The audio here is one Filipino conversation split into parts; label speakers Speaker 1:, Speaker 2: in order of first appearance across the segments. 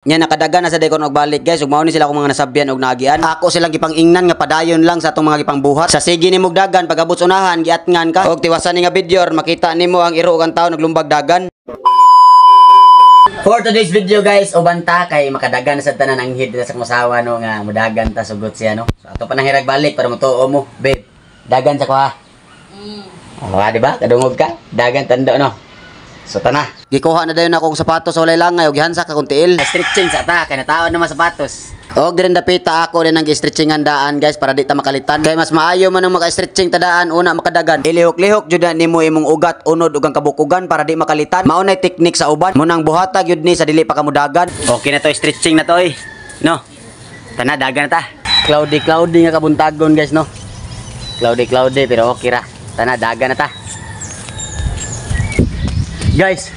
Speaker 1: Nya nakadagan na sa day ko nagbalik guys, ug mao ni sila akong mga nasabyan og naagian. Ako silang gipang-ingnan nga padayon lang sa atong mga gipangbuhat. Sa sige nimog dagan pag-abot unahan giatngan ka. Og tiwasan ni nga video makita nimo ang iro ug ang tawo naglumbag dagan. For today's video guys, ubanta kay makadagan sa tanan ang hid sa kumasawa no nga mudagan ta sugot siya no. So ato pa nang hirag balik para motuo mo, babe. Dagan sa ko ha. Oh, di ba? Kadungog ka. Dagan tando no. So tana, gikuha na dayon akong sapatos sa walay langay og gihansa ka kung tiil. Stretching sa ta kay nataon na sapatos. Og dire dapita ako din ang gi-stretchingan daan guys para di ta makalitan. Kay mas maayo man ang maka-stretching ta daan una makadagan. Ilihok-lihok jud nimo imong ugat unod ug ang kabukugan para di makalitan. Mao nay teknik sa uban. Munang buhatag jud ni sa dili pa kamudagan. Okay na to stretching na to no. Tana dagan na ta. Cloudy nga kabuntagon guys no. Cloudy pero okay ra. Tana dagan na ta. Guys,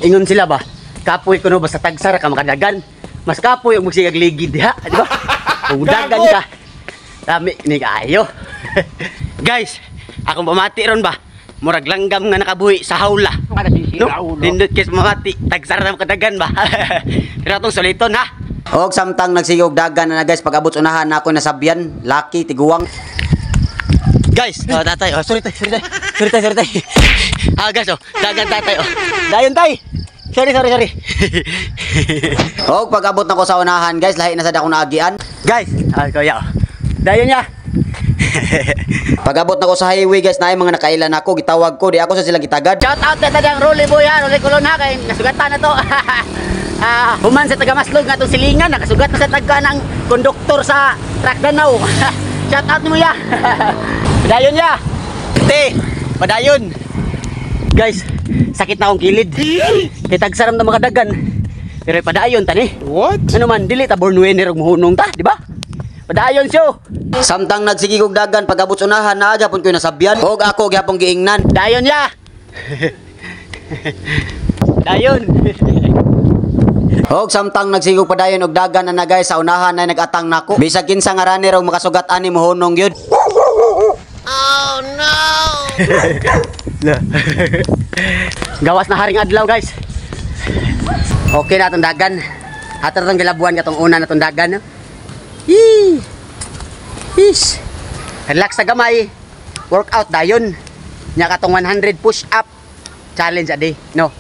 Speaker 1: ingon sila ba? Kapoy ko no basta tagsara ka makadagan. Mas kapoy og magsigag ligid diha, di ba? Kung dagan ka. Dami ni kaayo. Guys, akong pamati ron ba? Murag langgam nga nakabuhi sa hawla. No? Dindot kis mamati, tagsara na makadagan ba? Pero atong soliton ha. Og samtang nagsigog dagan na guys, pag abot unahan na ako nasabyan, laki tiguwang. Guys, tatay, sorry tay. Guys, dagan tatay, dayon tay. Sorry. Pag abot na ko sa unahan, guys, lahi na sad ako naagian. Guys, kuya. Dayon niya. Pag abot na ko sa highway, guys, naay mga nakailan ako, gitawag ko, di ako sa sila gitagad. Shout out na tadang Rolly Boy ha, Rolly Colon ha, kay nasugatan na to. Human sa taga Maslog nga itong silingan, nakasugat na sa taga ng konduktor sa truck Danaw. Shout out mo ya. Padayon ya. Padayon. Guys, sakit na akong kilid. Kay tagsaram na mga dagan. Pero padayon tani. What? Ano man dili ta born winner og muhunong ta, di ba? Padayon siyo. Samtang nagsigigog dagan pag abot unahan na gyapon ko nasabyan. Og ako gyapon giingnan. Dayon ya. Dayon. Og samtang nagsigog padayon og dagan na guys sa unahan na nagatang nako. Bisag kinsa nga runner og makasugat ani muhunong gyud. Oh no. Gawas na haring adlaw guys. Okay na itong dagan. Ato itong gilabuan katong una na itong dagan. Relax na gamay. Workout dayon. Nya katong 100 push up challenge a day no.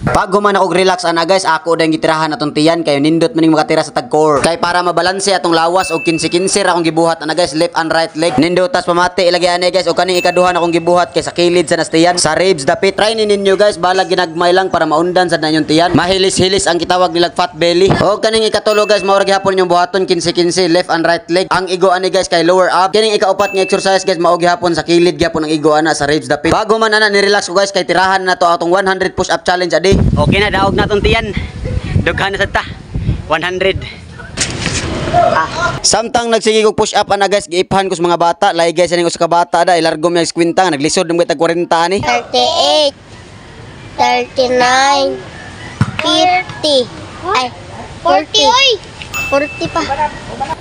Speaker 1: Pag human ako relax ana guys, ako dang gitirahan atong tiyan kayo nindot maning makatira sa tag-core. Kay para mabalanse atong lawas og 15-15 akong gibuhat ana guys, left and right leg. Nindotas pamati ilagay ani guys og kaning ikaduhan akong gibuhat kay sa kilid sa nastiyan. Sa ribs dapit try ninyo guys, balag ginagmay lang para maundan sa nanyong tiyan. Mahilis-hilis ang gitawag nila fat belly. Og kaning ikatulo guys, mao ra gihapon yung buhaton 15-15 left and right leg. Ang igo ani guys kay lower ab. Kining ikaupat nga exercise guys, mao gihapon sa kilid gihapon ang igo ana sa ribs dapit. Bago man ana ni-relax ko guys kay tirahan na to atong 100 push up challenge a day. Okay na, daog na itong tiyan. Dughan na sa ta. 100. Samtang nagsigig og push up ana guys, giiphan ko sa mga bata. Lay guys, aning usa ka bata da, ilargom niya iskwinta, naglisod ng tag 40 ani.
Speaker 2: 38, 39, 50. Ay, 40. Oy! 40 pa.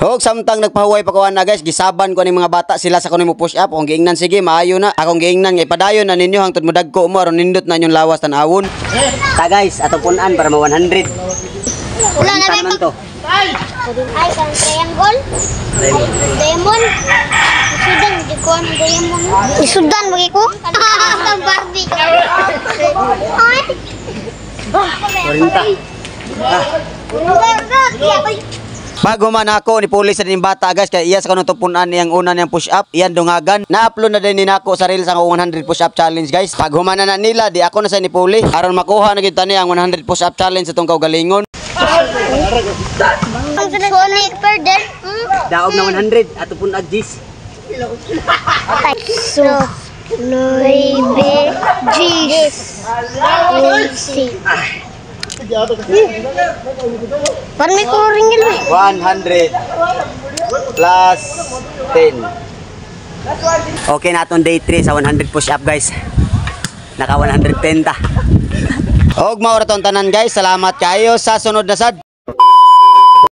Speaker 1: Og samtang nagpahuway pa ko ana guys, gisaban ko aning mga bata sila sa kuno mo push up. Akong giingnan sige, maayo na. Akong giingnan ngay padayon na ninyo hangtod modagko mo aron nindot na inyong lawas tan-awon. Ta guys, atong punan para ma 100.
Speaker 2: Wala na
Speaker 1: man to.
Speaker 2: Ay, kan triangle. Diamond. Isudan di ko ang diamond. Isudan mo ko? Ang Barbie. Ay.
Speaker 1: 40. Bago man ako ni pulis sa din bata guys, kay iya sa kanong tupunan niyang una niyang push up, iyan dungagan. Na-upload na din ni nako sa reels ang 100 push up challenge guys. Pag humana na nila, di ako na sa ni puli aron makuha na gid tani ang 100 push up challenge atong kaugalingon.
Speaker 2: Ang Sonic Perder.
Speaker 1: Daog na 100 ato pun agis.
Speaker 2: So, Noibe Gis. Parang may kuring yun eh.
Speaker 1: 100 plus 10. Okay na itong day 3 sa 100 push up guys. Naka 110 ta. Og maura tong tanan guys, salamat kayo sa sunod na sad.